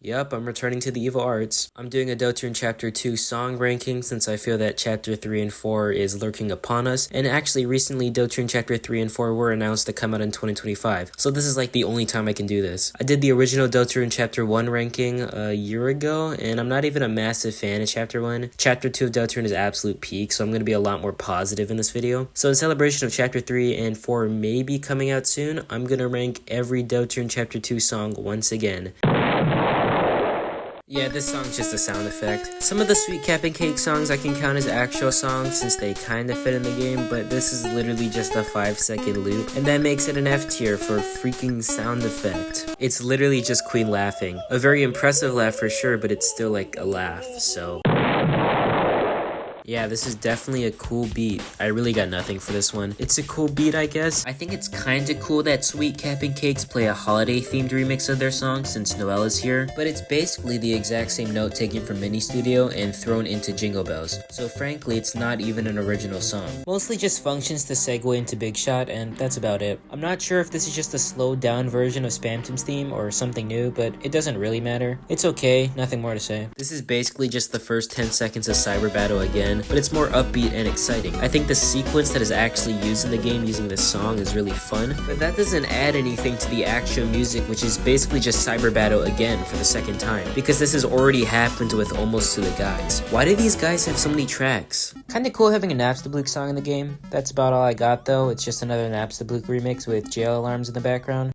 Yep, I'm returning to the evil arts. I'm doing a Deltarune Chapter 2 song ranking since I feel that Chapter 3 and 4 is lurking upon us, and actually recently Deltarune Chapter 3 and 4 were announced to come out in 2025, so this is like the only time I can do this. I did the original Deltarune Chapter 1 ranking a year ago, and I'm not even a massive fan of Chapter 1. Chapter 2 of Deltarune is absolute peak, so I'm going to be a lot more positive in this video. So in celebration of Chapter 3 and 4 maybe coming out soon, I'm going to rank every Deltarune Chapter 2 song once again. Yeah, this song's just a sound effect. Some of the Sweet Cap and Cake songs I can count as actual songs since they kinda fit in the game, but this is literally just a 5-second loop, and that makes it an F tier for freaking sound effect. It's literally just Queen laughing. A very impressive laugh for sure, but it's still like a laugh, so... Yeah, this is definitely a cool beat. I really got nothing for this one. It's a cool beat, I guess. I think it's kinda cool that Sweet Cap and Cakes play a holiday-themed remix of their song since Noel is here, but it's basically the exact same note taken from Mini Studio and thrown into Jingle Bells. So frankly, it's not even an original song. Mostly just functions to segue into Big Shot, and that's about it. I'm not sure if this is just a slowed-down version of Spamton's theme or something new, but it doesn't really matter. It's okay, nothing more to say. This is basically just the first 10 seconds of Cyber Battle again, but it's more upbeat and exciting. I think the sequence that is actually used in the game using this song is really fun, but that doesn't add anything to the actual music, which is basically just Cyber Battle again for the second time, because this has already happened with Almost to the Guys. Why do these guys have so many tracks? Kinda cool having a Napstablook song in the game. That's about all I got though. It's just another Napstablook remix with jail alarms in the background.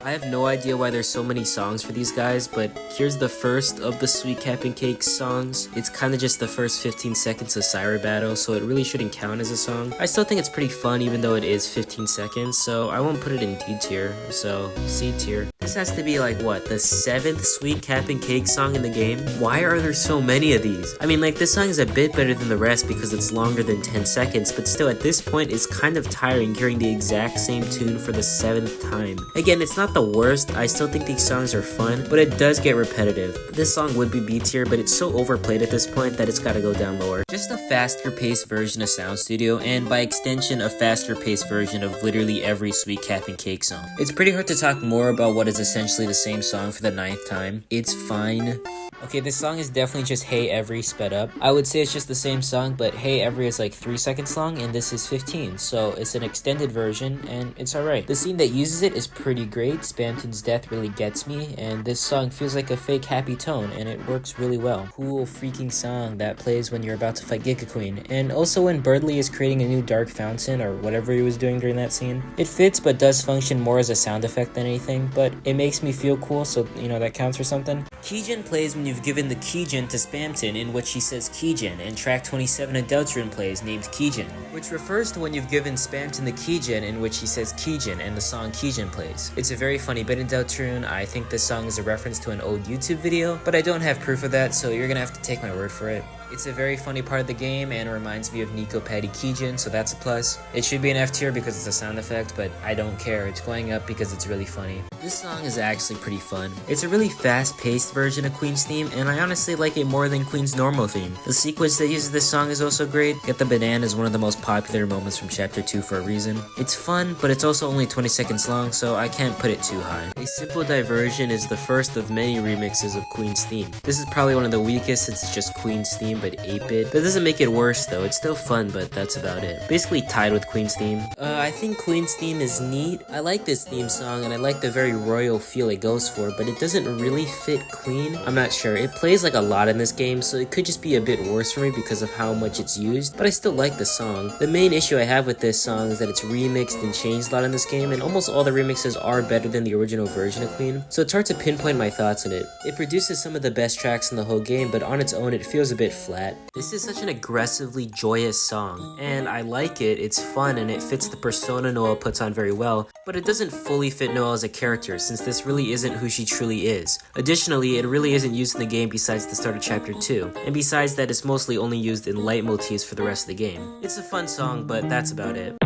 I have no idea why there's so many songs for these guys, but here's the first of the Sweet Cap and Cake songs. It's kinda just the first 15 seconds of Cyber Battle, so it really shouldn't count as a song. I still think it's pretty fun even though it is 15 seconds, so I won't put it in D tier, so C tier. This has to be like, what, the 7th Sweet Cap and Cake song in the game? Why are there so many of these? I mean, like, this song is a bit better than the rest because it's longer than 10 seconds, but still at this point it's kind of tiring hearing the exact same tune for the 7th time. Again, it's not the worst. I still think these songs are fun, but it does get repetitive. This song would be B tier, but it's so overplayed at this point that it's gotta go down lower. Just a faster paced version of Sound Studio, and by extension, a faster paced version of literally every Sweet Cap and Cake song. It's pretty hard to talk more about what is essentially the same song for the 9th time. It's fine. Okay, this song is definitely just Hey Every sped up. I would say it's just the same song, but Hey Every is like 3 seconds long and this is 15, so it's an extended version and it's alright. The scene that uses it is pretty great. Spamton's death really gets me, and this song feels like a fake happy tone and it works really well. Cool freaking song that plays when you're about to fight Giga Queen, and also when Birdly is creating a new dark fountain or whatever he was doing during that scene. It fits but does function more as a sound effect than anything, but it makes me feel cool, so you know that counts for something. Keygen plays when you've given the Keygen to Spamton, in which he says Keygen, and track 27 of Deltarune plays named Keygen, which refers to when you've given Spamton the Keygen, in which he says Keygen, and the song Keygen plays. It's a very funny bit in Deltarune. I think this song is a reference to an old YouTube video, but I don't have proof of that, so you're gonna have to take my word for it. It's a very funny part of the game and it reminds me of Nico Patty Keygen, so that's a plus. It should be an F tier because it's a sound effect, but I don't care. It's going up because it's really funny. This song is actually pretty fun. It's a really fast-paced version of Queen's theme, and I honestly like it more than Queen's normal theme. The sequence that uses this song is also great. Get the Banana is one of the most popular moments from Chapter 2 for a reason. It's fun, but it's also only 20 seconds long, so I can't put it too high. A Simple Diversion is the first of many remixes of Queen's theme. This is probably one of the weakest since it's just Queen's theme, but 8-bit. That doesn't make it worse though, it's still fun, but that's about it. Basically tied with Queen's theme. I think Queen's theme is neat. I like this theme song and I like the very royal feel it goes for, but it doesn't really fit Queen. I'm not sure. It plays like a lot in this game, so it could just be a bit worse for me because of how much it's used, but I still like the song. The main issue I have with this song is that it's remixed and changed a lot in this game, and almost all the remixes are better than the original version of Queen, so it's hard to pinpoint my thoughts on it. It produces some of the best tracks in the whole game, but on its own it feels a bit flat. This is such an aggressively joyous song, and I like it. It's fun and it fits the persona Noel puts on very well, but it doesn't fully fit Noel as a character since this really isn't who she truly is. Additionally, it really isn't used in the game besides the start of Chapter 2, and besides that it's mostly only used in leitmotifs for the rest of the game. It's a fun song, but that's about it.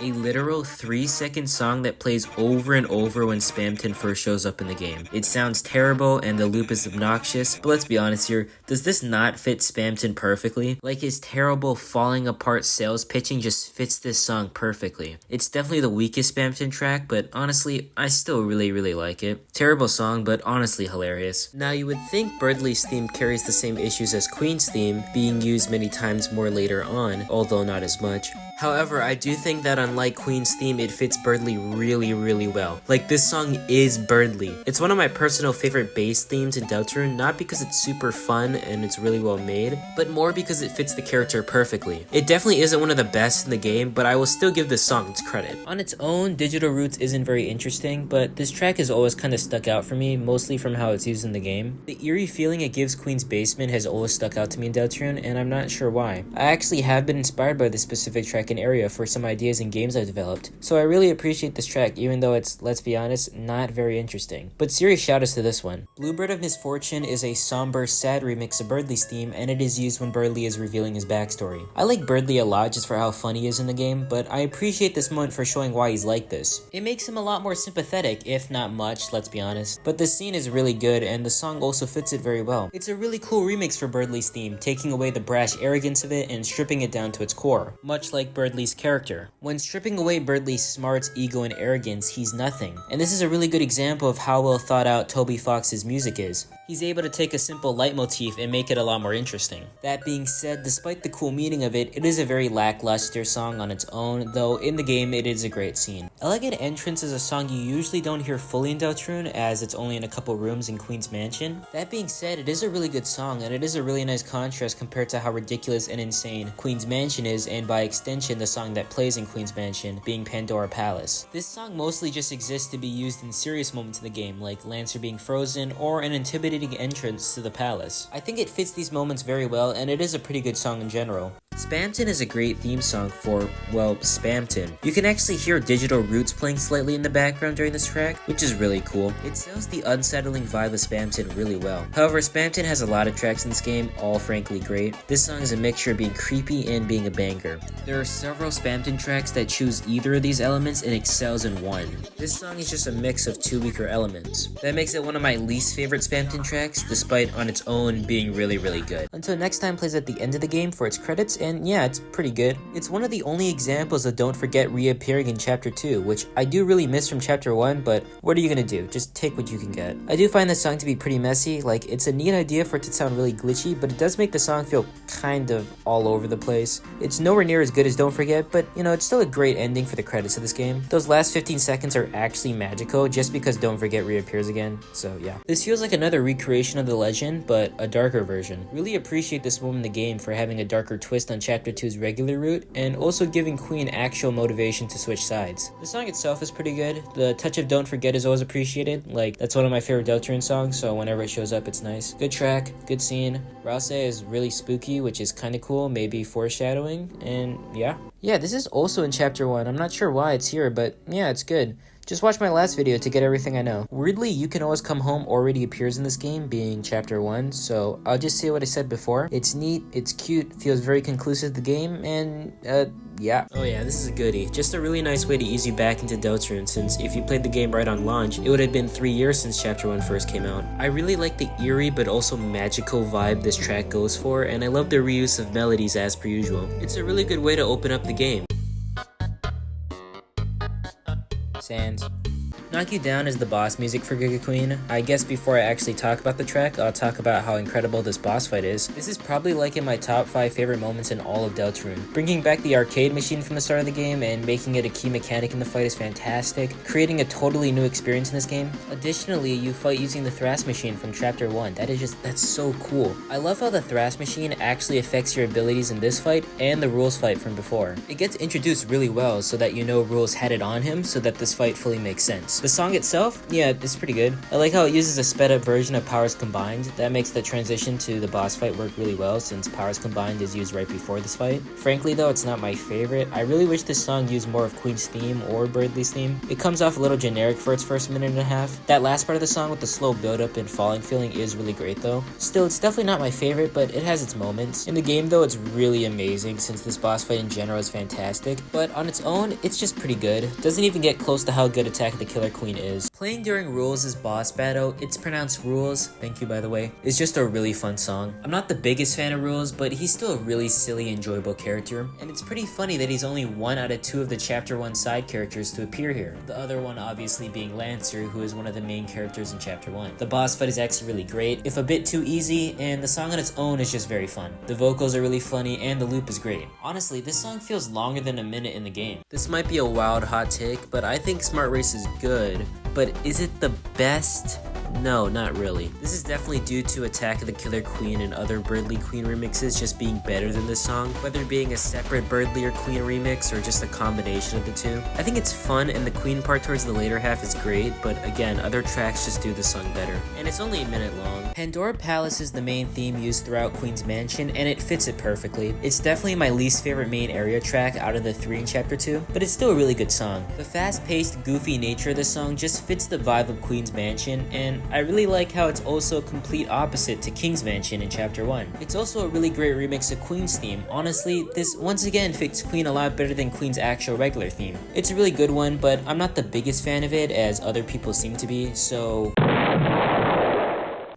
A literal 3-second song that plays over and over when Spamton first shows up in the game. It sounds terrible and the loop is obnoxious, but let's be honest here, does this not fit Spamton perfectly? Like his terrible falling apart sales pitching just fits this song perfectly. It's definitely the weakest Spamton track, but honestly, I still really like it. Terrible song, but honestly hilarious. Now you would think Birdley's theme carries the same issues as Queen's theme, being used many times more later on, although not as much. However, I do think that unlike Queen's theme, it fits Birdley really well. Like, this song is Birdley. It's one of my personal favorite bass themes in Deltarune, not because it's super fun and it's really well made, but more because it fits the character perfectly. It definitely isn't one of the best in the game, but I will still give this song its credit. On its own, Digital Roots isn't very interesting, but this track has always kind of stuck out for me, mostly from how it's used in the game. The eerie feeling it gives Queen's basement has always stuck out to me in Deltarune, and I'm not sure why. I actually have been inspired by this specific track and area for some ideas and games I've developed, so I really appreciate this track even though it's, let's be honest, not very interesting. But serious shoutouts to this one. Bluebird of Misfortune is a somber, sad remix of Birdley's theme, and it is used when Birdley is revealing his backstory. I like Birdley a lot just for how funny he is in the game, but I appreciate this moment for showing why he's like this. It makes him a lot more sympathetic, if not much, let's be honest. But the scene is really good, and the song also fits it very well. It's a really cool remix for Birdley's theme, taking away the brash arrogance of it and stripping it down to its core, much like Birdley's character. When stripping away Birdley's smarts, ego, and arrogance, he's nothing. And this is a really good example of how well thought out Toby Fox's music is. He's able to take a simple leitmotif and make it a lot more interesting. That being said, despite the cool meaning of it, it is a very lackluster song on its own, though in the game it is a great scene. Elegant Entrance is a song you usually don't hear fully in Deltarune, as it's only in a couple rooms in Queen's Mansion. That being said, it is a really good song, and it is a really nice contrast compared to how ridiculous and insane Queen's Mansion is, and by extension the song that plays in Queen's Mansion, being Pandora Palace. This song mostly just exists to be used in serious moments in the game, like Lancer being frozen, or an intimidating entrance to the palace. I think it fits these moments very well, and it is a pretty good song in general. Spamton is a great theme song for, well, Spamton. You can actually hear Digital Roots playing slightly in the background during this track, which is really cool. It sells the unsettling vibe of Spamton really well. However, Spamton has a lot of tracks in this game, all frankly great. This song is a mixture of being creepy and being a banger. There are several Spamton tracks that choose either of these elements and excels in one. This song is just a mix of two weaker elements. That makes it one of my least favorite Spamton tracks, despite on its own being really good. Until Next Time plays at the end of the game for its credits, and yeah, it's pretty good. It's one of the only examples of Don't Forget reappearing in Chapter 2, which I do really miss from Chapter 1, but what are you gonna do? Just take what you can get. I do find this song to be pretty messy. Like, it's a neat idea for it to sound really glitchy, but it does make the song feel kind of all over the place. It's nowhere near as good as Don't Forget, but you know, it's still a great ending for the credits of this game. Those last 15 seconds are actually magical just because Don't Forget reappears again, so yeah. This feels like another recreation of the legend, but a darker version. Really appreciate this moment in the game for having a darker twist on Chapter 2's regular route, and also giving Queen actual motivation to switch sides. The song itself is pretty good. The touch of Don't Forget is always appreciated. Like, that's one of my favorite Deltarune songs, so whenever it shows up, it's nice. Good track, good scene. Rouse is really spooky, which is kind of cool, maybe foreshadowing, and yeah. Yeah, this is also in Chapter 1. I'm not sure why it's here, but yeah, it's good. Just watch my last video to get everything I know. Weirdly, You Can Always Come Home already appears in this game, being Chapter 1, so I'll just say what I said before. It's neat, it's cute, feels very conclusive to the game, and yeah. Oh yeah, this is a goodie. Just a really nice way to ease you back into Deltarune, since if you played the game right on launch, it would have been 3 years since Chapter 1 first came out. I really like the eerie but also magical vibe this track goes for, and I love the reuse of melodies as per usual. It's a really good way to open up the game. Sands. Knock You Down is the boss music for Giga Queen. I guess before I actually talk about the track, I'll talk about how incredible this boss fight is. This is probably like in my top 5 favorite moments in all of Deltarune. Bringing back the arcade machine from the start of the game and making it a key mechanic in the fight is fantastic, creating a totally new experience in this game. Additionally, you fight using the Thrash machine from Chapter 1. That's so cool. I love how the Thrash machine actually affects your abilities in this fight and the Rules fight from before. It gets introduced really well so that you know Rules had it on him so that this fight fully makes sense. The song itself, yeah, it's pretty good. I like how it uses a sped up version of Powers Combined. That makes the transition to the boss fight work really well since Powers Combined is used right before this fight. Frankly though, it's not my favorite. I really wish this song used more of Queen's theme or Birdley's theme. It comes off a little generic for its first minute and a half. That last part of the song with the slow build up and falling feeling is really great though. Still, it's definitely not my favorite, but it has its moments. In the game though, it's really amazing since this boss fight in general is fantastic, but on its own, it's just pretty good. Doesn't even get close to how good Attack of the Killer Queen is. Playing during Rules' boss battle, it's pronounced Rules, thank you by the way, is just a really fun song. I'm not the biggest fan of Rules, but he's still a really silly, enjoyable character, and it's pretty funny that he's only 1 out of 2 of the Chapter 1 side characters to appear here. The other one obviously being Lancer, who is one of the main characters in Chapter 1. The boss fight is actually really great, if a bit too easy, and the song on its own is just very fun. The vocals are really funny, and the loop is great. Honestly, this song feels longer than a minute in the game. This might be a wild hot take, but I think Smart Race is good, but is it the best? No, not really. This is definitely due to Attack of the Killer Queen and other Birdley Queen remixes just being better than this song, whether it being a separate Birdley or Queen remix or just a combination of the two. I think it's fun and the Queen part towards the later half is great, but again, other tracks just do the song better. And it's only a minute long. Pandora Palace is the main theme used throughout Queen's Mansion, and it fits it perfectly. It's definitely my least favorite main area track out of the 3 in Chapter 2, but it's still a really good song. The fast-paced, goofy nature of the song just fits the vibe of Queen's Mansion, and I really like how it's also a complete opposite to King's Mansion in Chapter 1. It's also a really great remix of Queen's theme. Honestly, this once again fits Queen a lot better than Queen's actual regular theme. It's a really good one, but I'm not the biggest fan of it as other people seem to be, so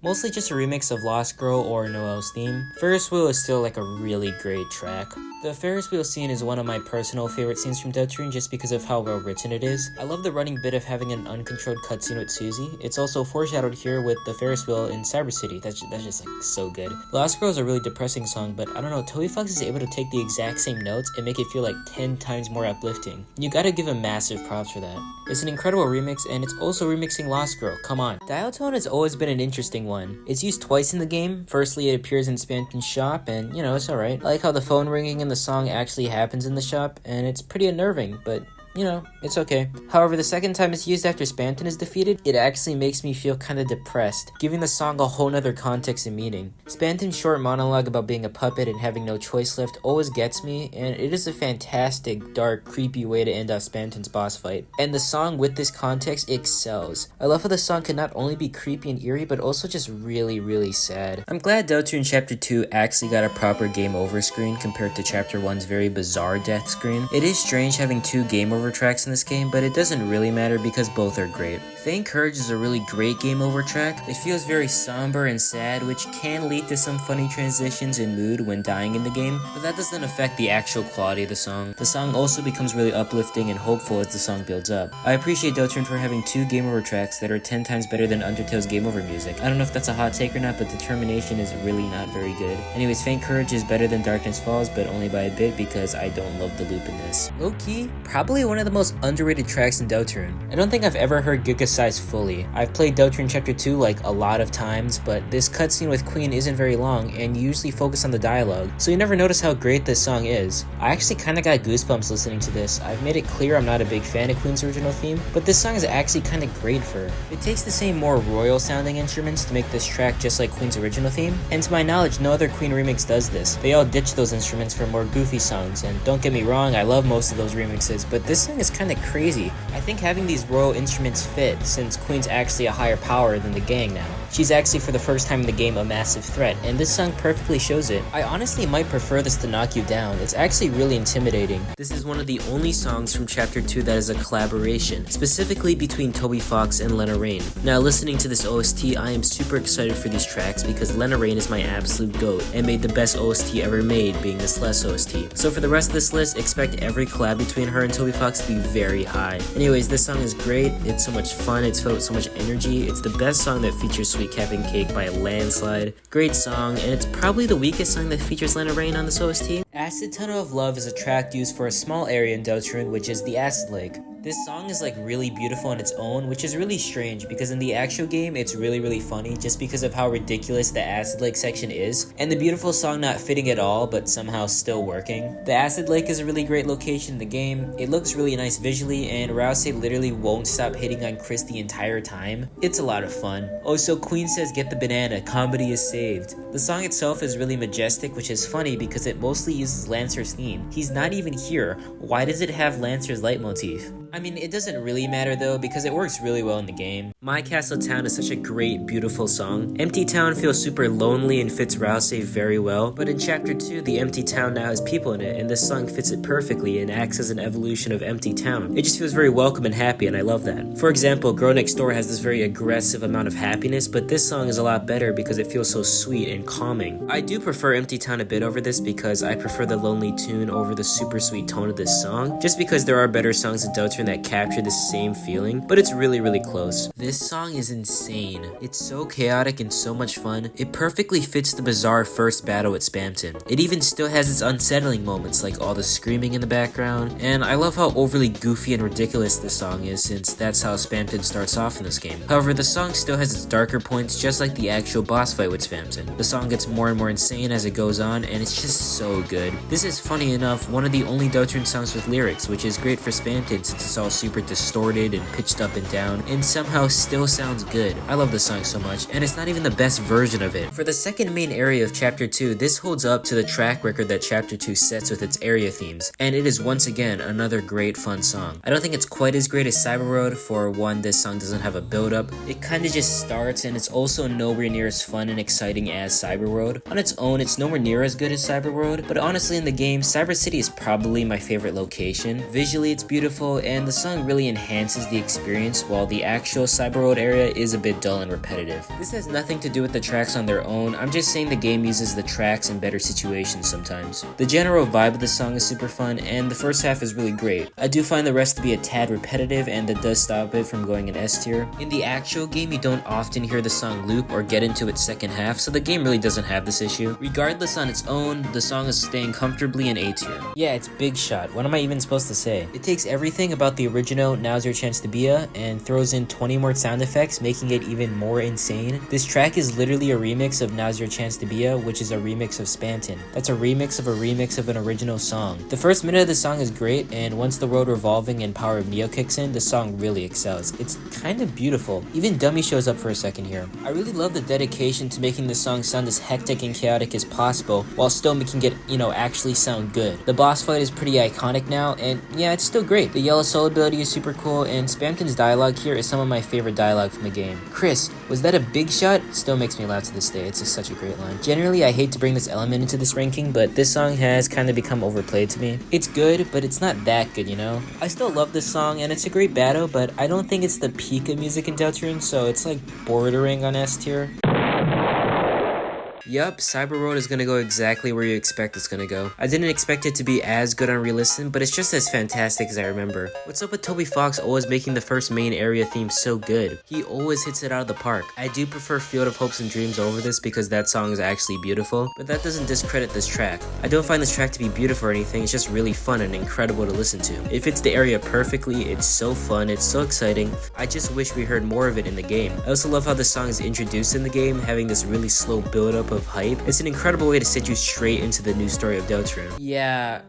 mostly just a remix of Lost Girl or Noelle's theme. Ferris Wheel is still like a really great track. The Ferris wheel scene is one of my personal favorite scenes from Deltarune just because of how well written it is. I love the running bit of having an uncontrolled cutscene with Susie. It's also foreshadowed here with the Ferris wheel in Cyber City. That's just like so good. Lost Girl is a really depressing song, but I don't know, Toby Fox is able to take the exact same notes and make it feel like 10 times more uplifting. You gotta give him massive props for that. It's an incredible remix, and it's also remixing Lost Girl, come on. Dial tone has always been an interesting one. It's used twice in the game. Firstly, it appears in Spanton's shop, and you know, it's alright. I like how the phone ringing in the song actually happens in the shop, and it's pretty unnerving, but you know, it's okay. However, the second time it's used after Spanton is defeated, it actually makes me feel kinda depressed, giving the song a whole nother context and meaning. Spanton's short monologue about being a puppet and having no choice left always gets me, and it is a fantastic, dark, creepy way to end off Spanton's boss fight. And the song with this context excels. I love how the song can not only be creepy and eerie, but also just really, really sad. I'm glad Deltarune Chapter 2 actually got a proper game over screen compared to Chapter 1's very bizarre death screen. It is strange having 2 game over tracks in this game, but it doesn't really matter because both are great. Thank Courage is a really great game over track. It feels very somber and sad, which can lead to some funny transitions in mood when dying in the game, but that doesn't affect the actual quality of the song. The song also becomes really uplifting and hopeful as the song builds up. I appreciate Deltarune for having 2 game over tracks that are 10 times better than Undertale's game over music. I don't know if that's a hot take or not, but Determination is really not very good. Anyways, Faint Courage is better than Darkness Falls, but only by a bit because I don't love the loop in this. Low-key, probably one of the most underrated tracks in Deltarune. I don't think I've ever heard Giga Size fully. I've played Deltarune Chapter 2 like a lot of times, but this cutscene with Queen isn't very long and you usually focus on the dialogue, so you never notice how great this song is. I actually kinda got goosebumps listening to this. I've made it clear I'm not a big fan of Queen's original theme, but this song is actually kinda great for her. It takes the same more royal sounding instruments to make this track just like Queen's original theme, and to my knowledge no other Queen remix does this. They all ditch those instruments for more goofy songs, and don't get me wrong, I love most of those remixes, but this song is kinda crazy. I think having these royal instruments fit, since Queen's actually a higher power than the gang now. She's actually for the first time in the game a massive threat, and this song perfectly shows it. I honestly might prefer this to Knock You Down. It's actually really intimidating. This is one of the only songs from Chapter 2 that is a collaboration, specifically between Toby Fox and Lena Raine. Now listening to this OST, I am super excited for these tracks because Lena Raine is my absolute GOAT and made the best OST ever made, being the Celeste OST. So for the rest of this list, expect every collab between her and Toby Fox to be very high. Anyways, this song is great, it's so much fun, it's filled with so much energy, it's the best song that features Sweet Cap'n Cake by a landslide. Great song, and it's probably the weakest song that features Lena Raine on this OST. Acid Tunnel of Love is a track used for a small area in Deltarune, which is the Acid Lake. This song is like really beautiful on its own, which is really strange because in the actual game it's really funny just because of how ridiculous the Acid Lake section is, and the beautiful song not fitting at all but somehow still working. The Acid Lake is a really great location in the game, it looks really nice visually, and Rouse literally won't stop hitting on Chris the entire time. It's a lot of fun. Also, Queen says get the banana, comedy is saved. The song itself is really majestic, which is funny because it mostly uses Lancer's theme. He's not even here. Why does it have Lancer's leitmotif? I mean, it doesn't really matter though because it works really well in the game. My Castle Town is such a great, beautiful song. Empty Town feels super lonely and fits Rouse very well, but in Chapter 2, the Empty Town now has people in it, and this song fits it perfectly and acts as an evolution of Empty Town. It just feels very welcome and happy, and I love that. For example, Girl Next Door has this very aggressive amount of happiness, but this song is a lot better because it feels so sweet and calming. I do prefer Empty Town a bit over this because I prefer the lonely tune over the super sweet tone of this song, just because there are better songs in Deltarune that capture the same feeling, but it's really close. This song is insane. It's so chaotic and so much fun. It perfectly fits the bizarre first battle at Spamton. It even still has its unsettling moments like all the screaming in the background, and I love how overly goofy and ridiculous this song is since that's how Spamton starts off in this game. However, the song still has its darker points just like the actual boss fight with Spamton. The song gets more and more insane as it goes on, and it's just so good. This is, funny enough, one of the only Deltarune songs with lyrics, which is great for Spamton since it's all super distorted and pitched up and down, and somehow still sounds good. I love this song so much, and it's not even the best version of it. For the second main area of Chapter 2, this holds up to the track record that Chapter 2 sets with its area themes, and it is once again another great fun song. I don't think it's quite as great as Cyber Road. For one, this song doesn't have a build-up. It kinda just starts, and it's also nowhere near as fun and exciting as Cyber Road. On its own, it's nowhere near as good as Cyber Road, but honestly in the game, Cyber City is probably my favorite location. Visually it's beautiful, and the song really enhances the experience, while the actual Cyber Road area is a bit dull and repetitive. This has nothing to do with the tracks on their own, I'm just saying the game uses the tracks in better situations sometimes. The general vibe of the song is super fun, and the first half is really great. I do find the rest to be a tad repetitive, and that does stop it from going in S tier. In the actual game, you don't often hear the song loop or get into its second half, so the game really doesn't have this issue. Regardless, on its own, the song is staying comfortably in A tier. Yeah, it's big shot. What am I even supposed to say? It takes everything about the original Now's Your Chance to Be Ya and throws in 20 more sound effects, making it even more insane. This track is literally a remix of Now's Your Chance to Be Ya, which is a remix of Spamton. That's a remix of an original song. The first minute of the song is great, and once the world revolving and power of Neo kicks in, the song really excels. It's kind of beautiful. Even Dummy shows up for a second here. I really love the dedication to making the song sound as hectic and chaotic as possible, while still making it, actually sound good. The boss fight is pretty iconic now, and yeah, it's still great. The yellow soul ability is super cool, and Spamton's dialogue here is some of my favorite dialogue from the game. Chris, was that a big shot? Still makes me laugh to this day. It's just such a great line. Generally, I hate to bring this element into this ranking, but this song has kind of become overplayed to me. It's good, but it's not that good, I still love this song, and it's a great battle, but I don't think it's the peak of music in Deltarune, so it's like bordering on S tier. Yup, Cyber Road is gonna go exactly where you expect it's gonna go. I didn't expect it to be as good on re-listen, but it's just as fantastic as I remember. What's up with Toby Fox always making the first main area theme so good? He always hits it out of the park. I do prefer Field of Hopes and Dreams over this because that song is actually beautiful, but that doesn't discredit this track. I don't find this track to be beautiful or anything, it's just really fun and incredible to listen to. It fits the area perfectly, it's so fun, it's so exciting. I just wish we heard more of it in the game. I also love how the song is introduced in the game, having this really slow build-up of hype. It's an incredible way to set you straight into the new story of Deltarune. Yeah.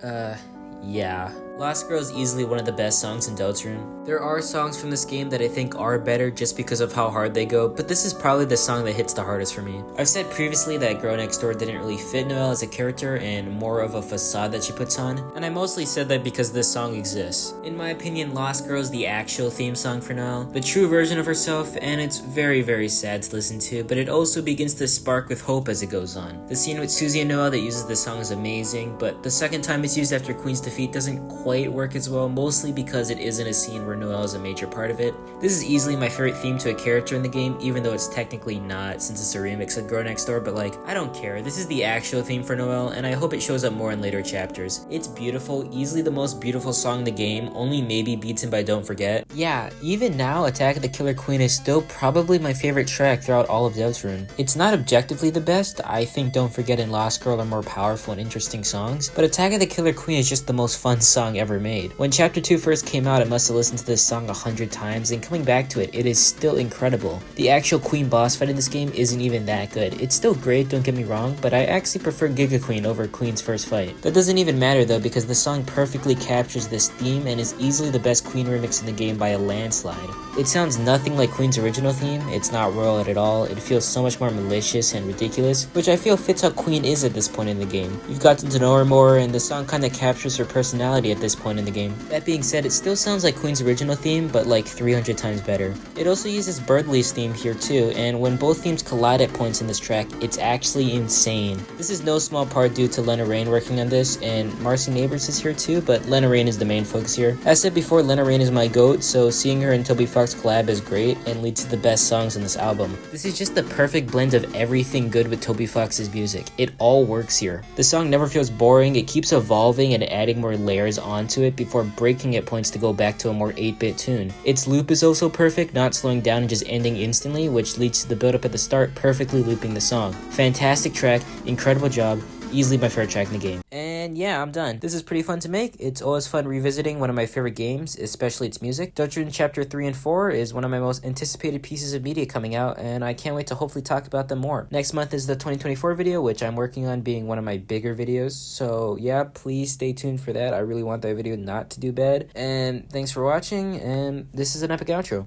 Lost Girl is easily one of the best songs in Deltarune. There are songs from this game that I think are better just because of how hard they go, but this is probably the song that hits the hardest for me. I've said previously that Girl Next Door didn't really fit Noelle as a character and more of a facade that she puts on, and I mostly said that because this song exists. In my opinion, Lost Girl is the actual theme song for Noelle, the true version of herself, and it's very sad to listen to, but it also begins to spark with hope as it goes on. The scene with Susie and Noelle that uses this song is amazing, but the second time it's used after Queen's defeat doesn't quite work as well, mostly because it isn't a scene where Noelle is a major part of it. This is easily my favorite theme to a character in the game, even though it's technically not since it's a remix of Girl Next Door, but I don't care. This is the actual theme for Noelle, and I hope it shows up more in later chapters. It's beautiful, easily the most beautiful song in the game, only maybe beaten by Don't Forget. Yeah, even now, Attack of the Killer Queen is still probably my favorite track throughout all of Deltarune. It's not objectively the best. I think Don't Forget and Lost Girl are more powerful and interesting songs, but Attack of the Killer Queen is just the most fun song song ever made. When Chapter 2 first came out, I must have listened to this song 100 times, and coming back to it, it is still incredible. The actual Queen boss fight in this game isn't even that good. It's still great, don't get me wrong, but I actually prefer Giga Queen over Queen's first fight. That doesn't even matter though, because the song perfectly captures this theme and is easily the best Queen remix in the game by a landslide. It sounds nothing like Queen's original theme, it's not royal at all, it feels so much more malicious and ridiculous, which I feel fits how Queen is at this point in the game. You've gotten to know her more, and the song kinda captures her personality at this point in the game. That being said, it still sounds like Queen's original theme, but like 300 times better. It also uses Birdley's theme here too, and when both themes collide at points in this track, it's actually insane. This is no small part due to Lena Raine working on this, and Marcy Neighbors is here too, but Lena Raine is the main focus here. As said before, Lena Raine is my GOAT, so seeing her and Toby Fox collab is great and leads to the best songs on this album. This is just the perfect blend of everything good with Toby Fox's music. It all works here. The song never feels boring, it keeps evolving and adding more layers onto it before breaking at points to go back to a more 8-bit tune. Its loop is also perfect, not slowing down and just ending instantly, which leads to the build up at the start perfectly looping the song. Fantastic track, incredible job, easily my favorite track in the game. And yeah, I'm done. This is pretty fun to make. It's always fun revisiting one of my favorite games, especially its music. Deltarune Chapter 3 and 4 is one of my most anticipated pieces of media coming out, and I can't wait to hopefully talk about them more. Next month is the 2024 video, which I'm working on being one of my bigger videos, so yeah, please stay tuned for that. I really want that video not to do bad, and thanks for watching, and this is an epic outro.